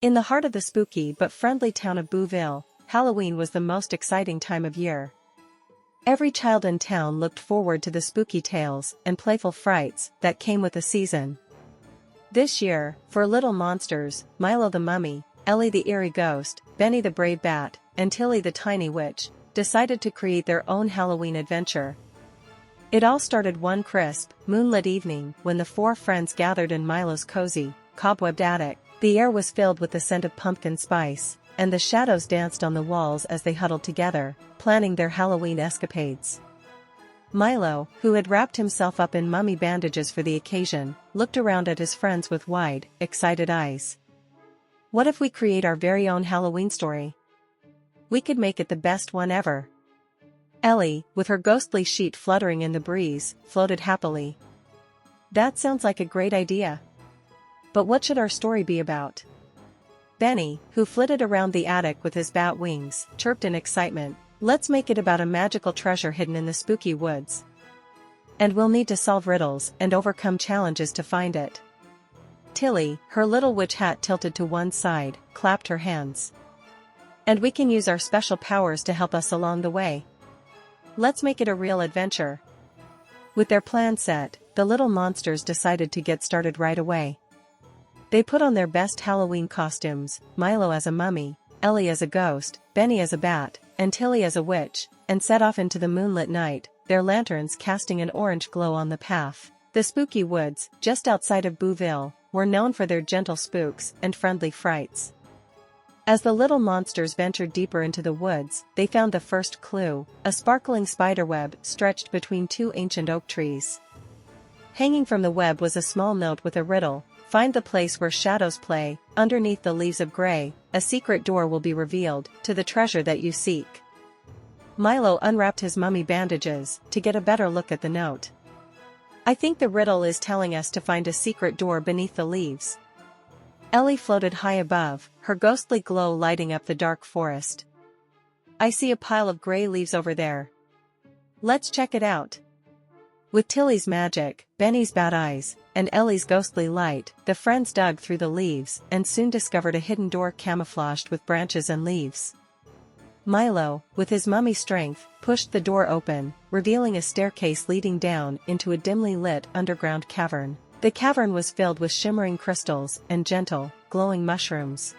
In the heart of the spooky but friendly town of Bouville, Halloween was the most exciting time of year. Every child in town looked forward to the spooky tales and playful frights that came with the season. This year, for little monsters, Milo the mummy, Ellie the eerie ghost, Benny the brave bat, and Tilly the tiny witch, decided to create their own Halloween adventure. It all started one crisp, moonlit evening when the four friends gathered in Milo's cozy, cobwebbed attic. The air was filled with the scent of pumpkin spice, and the shadows danced on the walls as they huddled together, planning their Halloween escapades. Milo, who had wrapped himself up in mummy bandages for the occasion, looked around at his friends with wide, excited eyes. What if we create our very own Halloween story? We could make it the best one ever. Ellie, with her ghostly sheet fluttering in the breeze, floated happily. That sounds like a great idea. But what should our story be about? Benny, who flitted around the attic with his bat wings, chirped in excitement. Let's make it about a magical treasure hidden in the spooky woods. And we'll need to solve riddles and overcome challenges to find it. Tilly, her little witch hat tilted to one side, clapped her hands. And we can use our special powers to help us along the way. Let's make it a real adventure. With their plan set, the little monsters decided to get started right away. They put on their best Halloween costumes, Milo as a mummy, Ellie as a ghost, Benny as a bat, and Tilly as a witch, and set off into the moonlit night, their lanterns casting an orange glow on the path. The spooky woods, just outside of Bouville, were known for their gentle spooks and friendly frights. As the little monsters ventured deeper into the woods, they found the first clue, a sparkling spiderweb stretched between two ancient oak trees. Hanging from the web was a small note with a riddle. Find the place where shadows play, underneath the leaves of gray, a secret door will be revealed, to the treasure that you seek. Milo unwrapped his mummy bandages, to get a better look at the note. I think the riddle is telling us to find a secret door beneath the leaves. Ellie floated high above, her ghostly glow lighting up the dark forest. I see a pile of gray leaves over there. Let's check it out. With Tilly's magic, Benny's bat eyes, and Ellie's ghostly light, the friends dug through the leaves and soon discovered a hidden door camouflaged with branches and leaves. Milo, with his mummy strength, pushed the door open, revealing a staircase leading down into a dimly lit underground cavern. The cavern was filled with shimmering crystals and gentle, glowing mushrooms.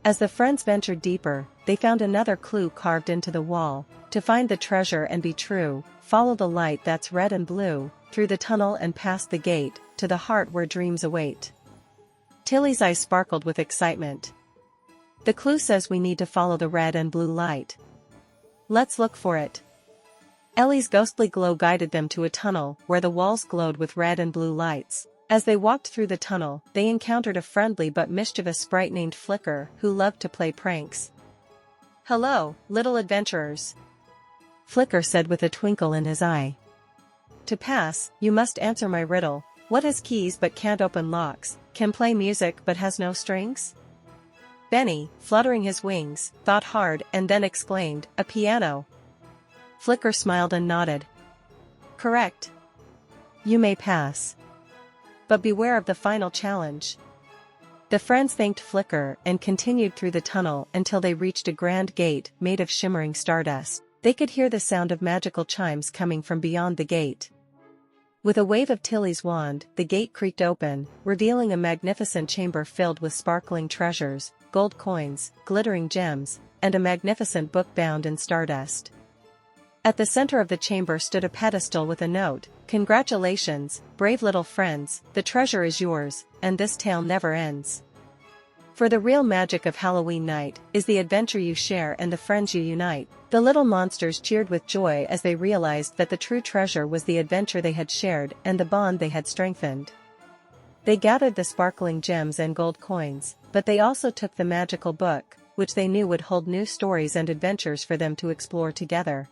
As the friends ventured deeper, they found another clue carved into the wall. To find the treasure and be true, follow the light that's red and blue, through the tunnel and past the gate, to the heart where dreams await. Tilly's eyes sparkled with excitement. The clue says we need to follow the red and blue light. Let's look for it. Ellie's ghostly glow guided them to a tunnel where the walls glowed with red and blue lights. As they walked through the tunnel, they encountered a friendly but mischievous sprite named Flicker who loved to play pranks. Hello, little adventurers. Flicker said with a twinkle in his eye. To pass, you must answer my riddle. What has keys but can't open locks, can play music but has no strings? Benny, fluttering his wings, thought hard and then exclaimed, a piano. Flicker smiled and nodded. Correct. You may pass. But beware of the final challenge. The friends thanked Flicker and continued through the tunnel until they reached a grand gate made of shimmering stardust. They could hear the sound of magical chimes coming from beyond the gate. With a wave of Tilly's wand, the gate creaked open, revealing a magnificent chamber filled with sparkling treasures, gold coins, glittering gems, and a magnificent book bound in stardust. At the center of the chamber stood a pedestal with a note, Congratulations, brave little friends, the treasure is yours, and this tale never ends. For the real magic of Halloween night is the adventure you share and the friends you unite. The little monsters cheered with joy as they realized that the true treasure was the adventure they had shared and the bond they had strengthened. They gathered the sparkling gems and gold coins, but they also took the magical book, which they knew would hold new stories and adventures for them to explore together.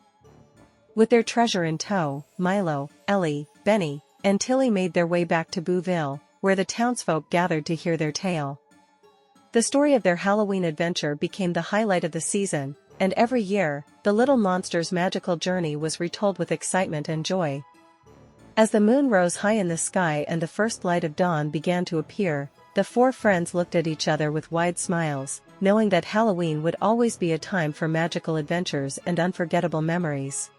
With their treasure in tow, Milo, Ellie, Benny, and Tilly made their way back to Bouville, where the townsfolk gathered to hear their tale. The story of their Halloween adventure became the highlight of the season, and every year, the little monsters' magical journey was retold with excitement and joy. As the moon rose high in the sky and the first light of dawn began to appear, The four friends looked at each other with wide smiles, knowing that Halloween would always be a time for magical adventures and unforgettable memories.